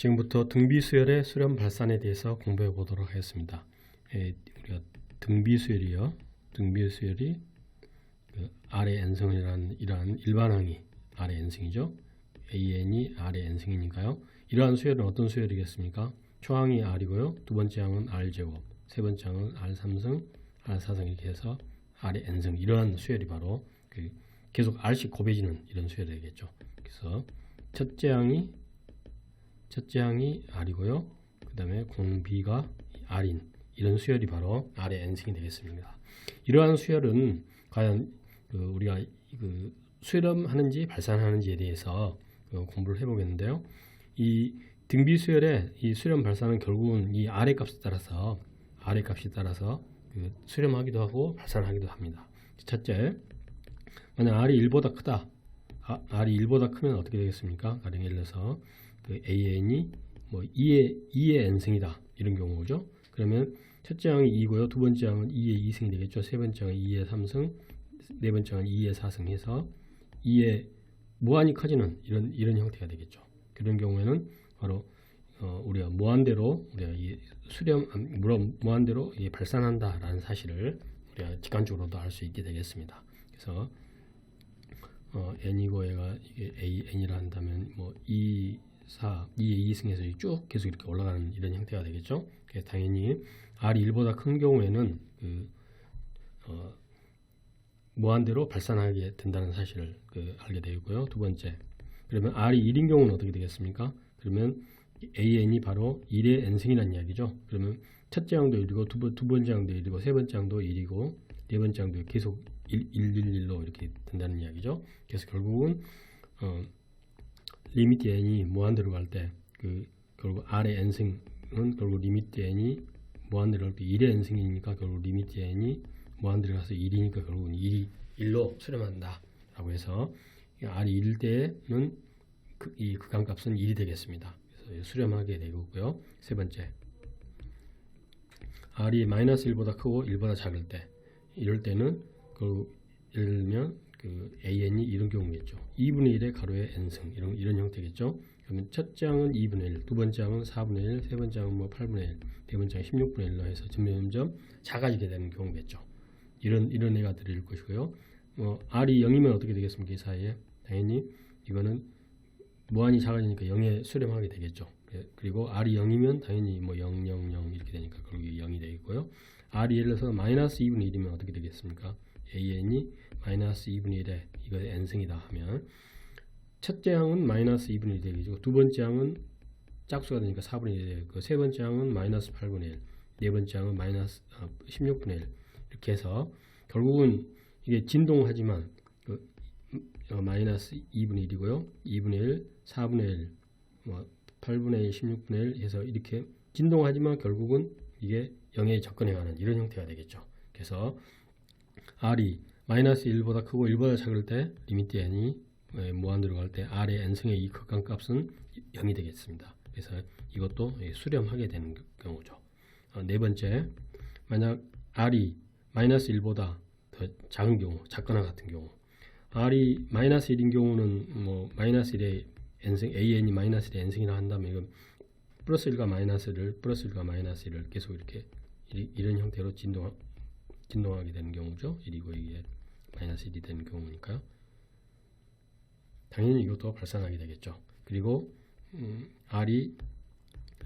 지금부터 등비수열의 수렴 발산에 대해서 공부해 보도록 하겠습니다. 우리가 등비수열이요. 등비수열이 그 아래 n승이라는 이러한 일반항이 아래 n승이죠. an이 아래 n승이니까요. 이러한 수열은 어떤 수열이겠습니까? 초항이 r이고요. 두 번째 항은 r제곱, 세 번째 항은 r3승, r4승 이렇게 해서 아래 n승 이러한 수열이 바로 계속 r씩 곱해지는 이런 수열이 되겠죠. 그래서 첫째 항이 r이고요. 그 다음에 공비가 r인 이런 수열이 바로 r의 n승이 되겠습니다. 이러한 수열은 과연 우리가 수렴하는지 발산하는지에 대해서 공부를 해보겠는데요. 이 등비수열의 이 수렴 발산은 결국은 이 r 값에 따라서 수렴하기도 하고 발산하기도 합니다. 첫째, 만약 r이 1보다 크다. r이 1보다 크면 어떻게 되겠습니까? 가령 예를 들어서 an이 2의 n승이다 이런 경우죠. 그러면 첫째 항이 2고요. 두 번째 항은 2의 2승이 되겠죠. 세 번째 항은 2의 3승, 네 번째 항은 2의 4승 해서 2의 무한히 커지는 이런 형태가 되겠죠. 그런 경우에는 바로 우리가 무한대로 우리가 이 무한대로 발산한다라는 사실을 우리가 직관적으로도 알 수 있게 되겠습니다. 그래서 n이고 얘가 이게 n이라 한다면 2의 2승에서 쭉 계속 이렇게 올라가는 이런 형태가 되겠죠. 그래서 당연히 r이 1보다 큰 경우에는 무한대로 발산하게 된다는 사실을 알게 되고요. 두 번째, 그러면 r이 1인 경우는 어떻게 되겠습니까? 그러면 an이 바로 1의 n승이라는 이야기죠. 그러면 첫째 항도 1이고 두 번째 항도 1이고 세 번째 항도 1이고 네 번째 항도 계속 111로 이렇게 된다는 이야기죠. 그래서 결국은 리미트 n이 무한대로 갈 때 결국 r의 n승은 결국 리미트 n이 무한대로 갈 때 1의 n승이니까 결국 리미트 n이 무한대로 가서 1이니까 결국은 1로 수렴한다 라고 해서 r이 1일 때는 이 극한값은 1이 되겠습니다. 그래서 수렴하게 되고요. 세 번째, r이 -1보다 크고 1보다 작을 때 이럴 때는 예를 들면 an이 이런 경우겠죠. 2분의 1의 가로의 n승 이런 형태겠죠. 그러면 첫째 항은 2분의 1, 두 번째 항은 4분의 1, 세 번째 항은 8분의 1, 네 번째 항은 16분의 1로 해서 점점 작아지게 되는 경우겠죠. 이런 애가 들일 것이고요. r이 0이면 어떻게 되겠습니까? 이 사이에 당연히 이거는 무한히 작아지니까 0에 수렴하게 되겠죠. 그리고 r이 0이면 당연히 0, 0, 0 이렇게 되니까 결국 0이 되겠고요. r이 예를 들어서 -2분의 1이면 어떻게 되겠습니까? an이 -2분의 1에 이거 n승이다 하면 첫째 항은 -2분의 1이 되겠고 두 번째 항은 짝수가 되니까 4분의 1이 되겠고 세 번째 항은 -8분의 1, 네 번째 항은 -16분의 1 이렇게 해서 결국은 이게 진동하지만 -2분의 1이고요. 2분의 1, 4분의 1, 8분의 1, 16분의 1 해서 이렇게 진동하지만 결국은 이게 0에 접근해가는 이런 형태가 되겠죠. 그래서 r이 -1보다 크고 1보다 작을 때 리미트 n이 무한대로 갈 때 r의 n승의 이 극한값은 0이 되겠습니다. 그래서 이것도 수렴하게 되는 경우죠. 네 번째, 만약 r이 -1보다 더 작은 경우, 작거나 같은 경우 r이 -1인 경우는 -1의 n승, an이 -1의 n승이라 한다면 이건 플러스 1과 -1을 계속 이렇게 이런 형태로 진동하게 되는 경우죠. 1이고 이게 -1이 되는 경우니까요. 당연히 이것도 발산하게 되겠죠. 그리고 r이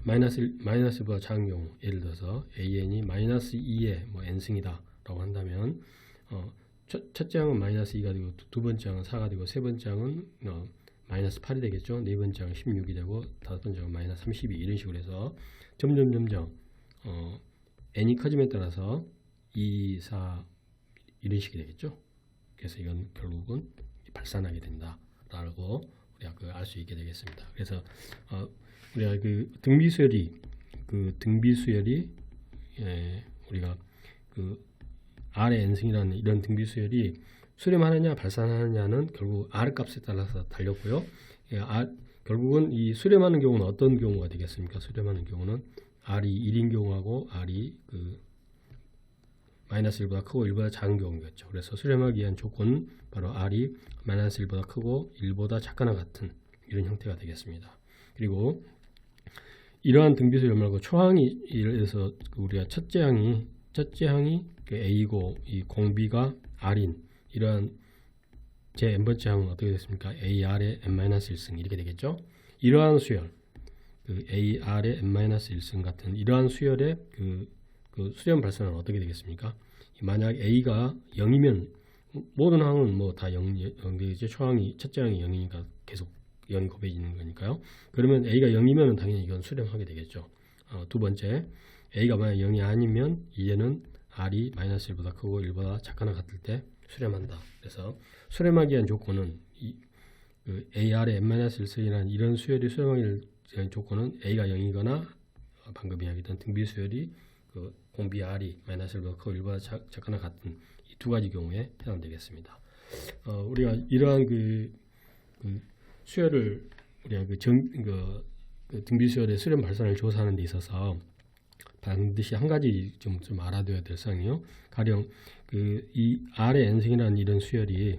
-1보다 작은 경우, 예를 들어서 an이 -2의 n승이다 라고 한다면 첫째 항은 -2가 되고 두 번째 항은 4가 되고 세 번째 항은 -8이 되겠죠. 네 번째 항은 16이 되고 다섯 번째 항은 -32 이런 식으로 해서 점점 n이 커짐에 따라서 2, 4 이런 식이 되겠죠. 그래서 이건 결국은 발산하게 된다라고 우리가 알 수 있게 되겠습니다. 그래서 우리가 등비수열이 우리가 r의 n승이라는 이런 등비수열이 수렴하느냐 발산하느냐는 결국 r 값에 따라서 달렸고요. 결국은 이 수렴하는 경우는 어떤 경우가 되겠습니까? 수렴하는 경우는 r이 1인 경우하고 r이 -1보다 크고 1보다 작은 경우겠죠. 그래서 수렴하기 위한 조건은 바로 r이 -1보다 크고 1보다 작거나 같은 이런 형태가 되겠습니다. 그리고 이러한 등비수열 말고 초항이 예를 들어서 우리가 첫째 항이 그 A고 이 공비가 R인 이러한 제 n번째 항은 어떻게 됐습니까? AR의 n-1승 이렇게 되겠죠. 이러한 수열 그 AR의 n-1승 같은 이러한 수열의 그 수렴 발산은 어떻게 되겠습니까? 만약 A가 0이면 모든 항은 뭐 다 0이죠. 초항이 첫째 항이 0이니까 계속 0이 곱해지는 거니까요. 그러면 A가 0이면 당연히 이건 수렴하게 되겠죠. 두 번째 A가 만약 0이 아니면 이제는 R이 -1보다 크고 1보다 작거나 같을 때 수렴한다. 그래서 수렴하기 위한 조건은 그 AR의 n-1승이라는 이런 수열이 수렴하기 위한 조건은 A가 0이거나 방금 이야기했던 등비 수열이 그 공비 R이 -1보다 크고 1보다 작거나 같은 이 두 가지 경우에 해당되겠습니다. 우리가 이러한 그 수열을 우리가 그 등비 수열의 수렴 발산을 조사하는 데 있어서 반드시 한 가지 좀 알아둬야 될 사항이요. 가령 이 R의 n승이라는 이런 수열이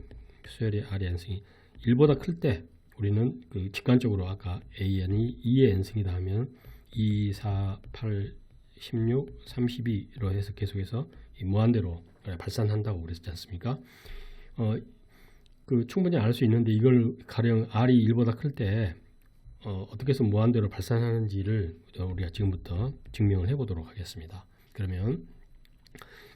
R의 n승이 1보다 클 때 우리는 그 직관적으로 아까 AN이 2의 n승이다 하면 2, 4, 8, 16, 32로 해서 계속해서 이 무한대로 발산한다고 그랬지 않습니까? 충분히 알 수 있는데 이걸 가령 R이 1보다 클 때 어떻게 해서 무한대로 발산하는지를 우리가 지금부터 증명을 해보도록 하겠습니다. 그러면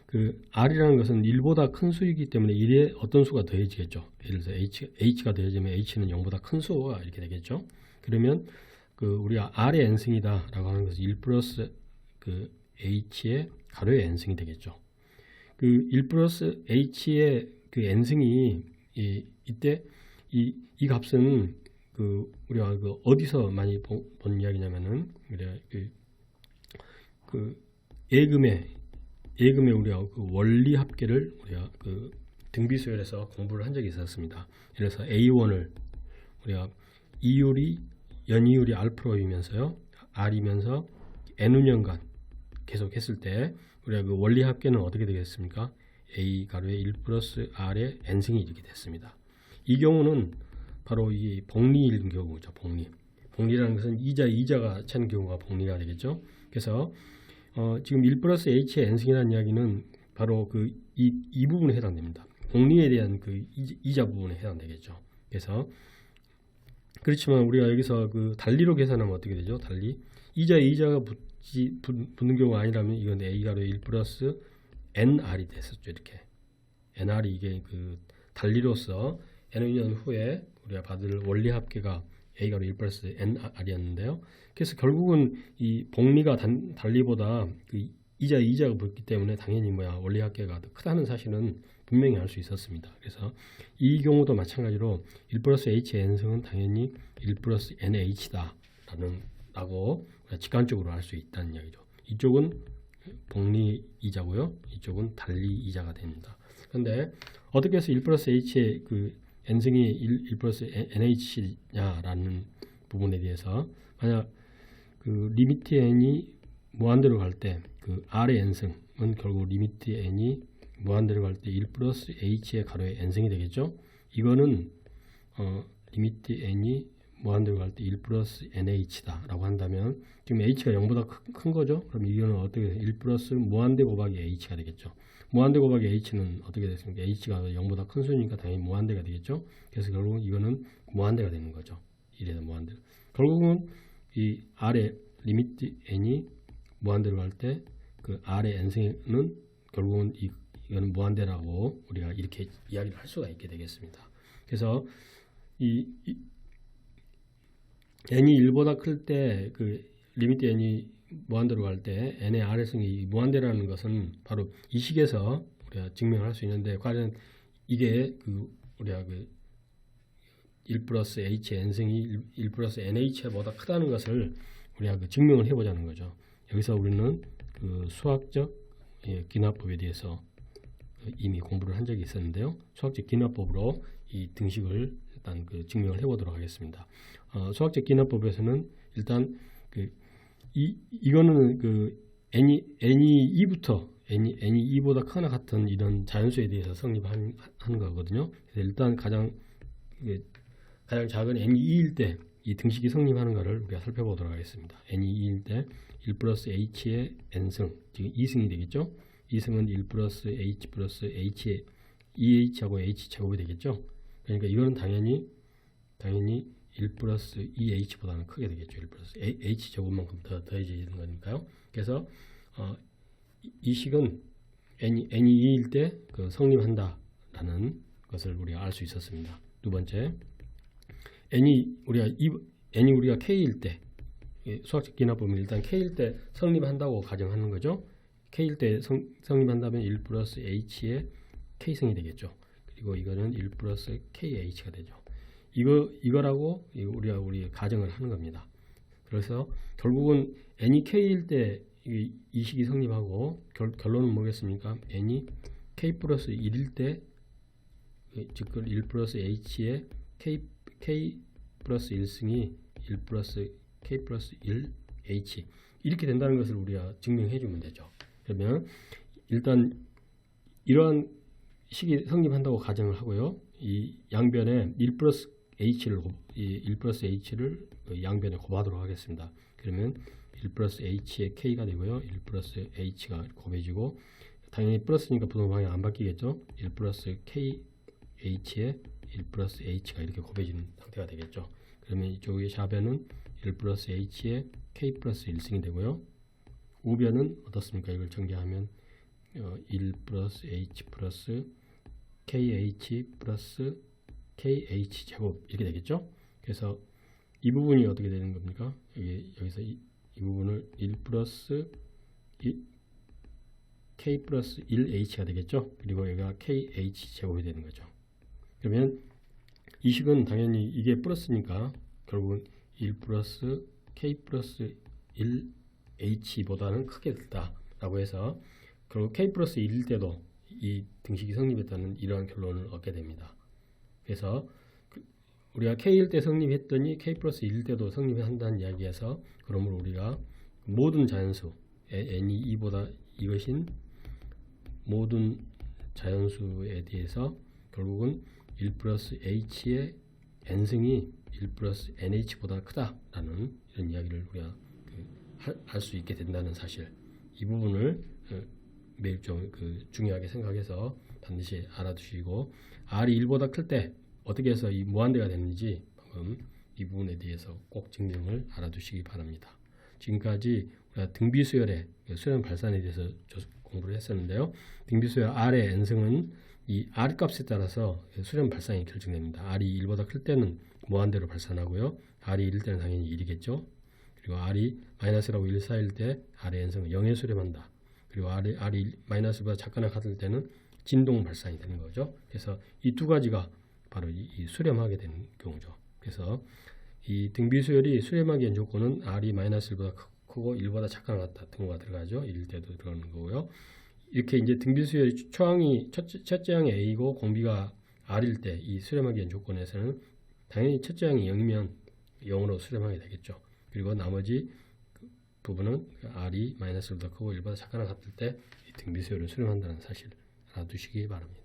그 R이라는 것은 1보다 큰 수이기 때문에 1에 어떤 수가 더해지겠죠. 예를 들어서 H가 더해지면 H는 0보다 큰 수가 이렇게 되겠죠. 그러면 우리가 R의 n승이다 라고 하는 것은 1 플러스 그 H의 가로의 n승이 되겠죠. 그 1 플러스 H의 그 n승이 이때 이 값은 우리가 어디서 많이 본 이야기냐면은 우리가 예금의 우리가 그 원리 합계를 우리가 그 등비수열에서 공부를 한 적이 있었습니다. 예를 들어서 A1을 우리가 이율이 연이율이 알프로이면서요 R이면서 n운연간 계속 했을 때 우리가 그 원리 합계는 어떻게 되겠습니까? A 가로에 1 플러스 R의 n승이 이렇게 됐습니다. 이 경우는 바로 이 복리일 경우죠. 복리라는 것은 이자가 차는 경우가 복리가 되겠죠. 그래서 지금 1 플러스 H의 n승이라는 이야기는 바로 이 부분에 해당됩니다. 복리에 대한 그 이자 부분에 해당되겠죠. 그래서 그렇지만 우리가 여기서 그 달리로 계산하면 어떻게 되죠? 달리 이자가 붙는 경우가 아니라면 이건 A 가로에 1 플러스 NR이 됐었죠. 이렇게 NR이 이게 그 달리로서 n년 후에 우리가 받을 원리 합계가 A 가로 1 플러스 NR이었는데요. 그래서 결국은 이 복리가 달리보다 그 이자가 붙기 때문에 당연히 원리 합계가 더 크다는 사실은 분명히 알 수 있었습니다. 그래서 이 경우도 마찬가지로 1 플러스 H의 n승은 당연히 1 플러스 NH다 라고 직관적으로 알 수 있다는 이야기죠. 이쪽은 복리 이자고요. 이쪽은 달리 이자가 됩니다. 그런데 어떻게 해서 1 플러스 H의 그 n승이 1 플러스 NH냐라는 부분에 대해서 만약 그 리미트 n이 무한대로 갈 때 그 R의 n승은 결국 리미트 n이 무한대로 갈 때 1 플러스 H의 가로의 n승이 되겠죠. 이거는 리미트 n이 무한대로 갈 때 1 플러스 NH다 라고 한다면 지금 H가 0보다 큰 거죠. 그럼 이거는 어떻게 돼요? 1 플러스 무한대 곱하기 H가 되겠죠. 무한대 곱하기 H는 어떻게 됐습니까? H가 0보다 큰 수니까 당연히 무한대가 되겠죠. 그래서 결국은 이거는 무한대가 되는 거죠. 이래서 무한대. 결국은 이 R의 리미트 n이 무한대로 갈 때 그 R의 n승은 결국은 이거는 무한대라고 우리가 이렇게 이야기를 할 수가 있게 되겠습니다. 그래서 이 n이 1보다 클 때 그 리미트 n이 무한대로 갈 때 n의 R의 승이 무한대라는 것은 바로 이 식에서 우리가 증명을 할 수 있는데 과연 이게 우리가 1 플러스 H의 n승이 1 플러스 NH보다 크다는 것을 우리가 증명을 해보자는 거죠. 여기서 우리는 그 수학적 기납법에 대해서 이미 공부를 한 적이 있었는데요. 수학적 기납법으로 이 등식을 일단 증명을 해보도록 하겠습니다. 수학적 기납법에서는 일단 이거는 n이 2부터 n이 2보다 크거나 같은 이런 자연수에 대해서 성립하는 거거든요. 그래서 일단 가장 작은 n이 2일 때 이 등식이 성립하는가를 우리가 살펴보도록 하겠습니다. n이 2일 때 1 플러스 h의 n승, 지금 2승이 되겠죠. 2승은 1 플러스 h의 2h하고 h 제곱이 되겠죠. 그러니까 이거는 당연히 1 플러스 2h보다는 크게 되겠죠. 1 플러스 h 제곱만큼 더 더해지는 거니까요. 그래서 이 식은 n이 2일 때 그 성립한다라는 것을 우리가 알 수 있었습니다. 두 번째, n이 우리가 k일 때, 수학적 기납법은 일단 k일 때 성립한다고 가정하는 거죠. k일 때 성립한다면 1 플러스 h의 k승이 되겠죠. 그리고 이거는 1 플러스 kh가 되죠. 이거라고 우리가 가정을 하는 겁니다. 그래서 결국은 n이 k일 때 이 식이 성립하고 결론은 뭐겠습니까? n이 k 플러스 1일 때 즉 1 플러스 h의 k 플러스 1승이 1 플러스 k 플러스 1 h 이렇게 된다는 것을 우리가 증명해 주면 되죠. 그러면 일단 이러한 식이 성립한다고 가정을 하고요. 이 양변에 1 플러스 h를 양변에 곱하도록 하겠습니다. 그러면 1 플러스 h의 k가 되고요. 1 플러스 h가 곱해지고 당연히 플러스니까 부동 방향 안 바뀌겠죠. 1 플러스 kh의 1 플러스 h가 이렇게 곱해지는 상태가 되겠죠. 그러면 이쪽의 좌변은 1 플러스 h의 k 플러스 1승이 되고요. 우변은 어떻습니까? 이걸 전개하면 1 플러스 h 플러스 kh 플러스 kh 제곱 이렇게 되겠죠. 그래서 이 부분이 어떻게 되는 겁니까? 여기서 이 부분을 1 플러스 k 플러스 1h가 되겠죠. 그리고 여기가 kh 제곱이 되는 거죠. 그러면 이 식은 당연히 이게 플러스니까 결국은 1 플러스 k 플러스 1h보다는 크게 됐다라고 해서 결국 k 플러스 1일 때도 이 등식이 성립했다는 이러한 결론을 얻게 됩니다. 그래서 우리가 k일 때 성립했더니 k 플러스 1일 때도 성립한다는 이야기에서 그러므로 우리가 모든 자연수 n이 2보다 이것인 모든 자연수에 대해서 결국은 1 플러스 h의 n승이 1 플러스 nh보다 크다라는 이런 이야기를 우리가 할 수 있게 된다는 사실, 이 부분을 매일 좀 중요하게 생각해서 반드시 알아두시고, r이 1보다 클 때 어떻게 해서 이 무한대가 되는지 방금 이 부분에 대해서 꼭 증명을 알아두시기 바랍니다. 지금까지 우리가 등비수열의 수렴 발산에 대해서 공부를 했었는데요. 등비수열 r의 n승은 이 r 값에 따라서 수렴 발산이 결정됩니다. r이 1보다 클 때는 무한대로 발산하고요. r이 1일 때는 당연히 1이겠죠. 그리고 r이 마이너스라고 1 사이일 때 r의 n승은 0에 수렴한다. 그리고 r이 마이너스보다 작거나 같을 때는 진동 발산이 되는 거죠. 그래서 이 두 가지가 바로 이 수렴하게 되는 경우죠. 그래서 이 등비수열이 수렴하기 위한 조건은 r이 마이너스 1보다 크고 1보다 작거나 같다 등호가 들어가죠. 1일 때도 들어가는 거고요. 이렇게 이제 등비수열이 초항이 첫째 항이 a이고 공비가 r일 때 이 수렴하기 위한 조건에서는 당연히 첫째 항이 0이면 0으로 수렴하게 되겠죠. 그리고 나머지 부분은 r이 마이너스 1보다 크고 1보다 작거나 같을 때 이 등비수열을 수렴한다는 사실 알아두시기 바랍니다.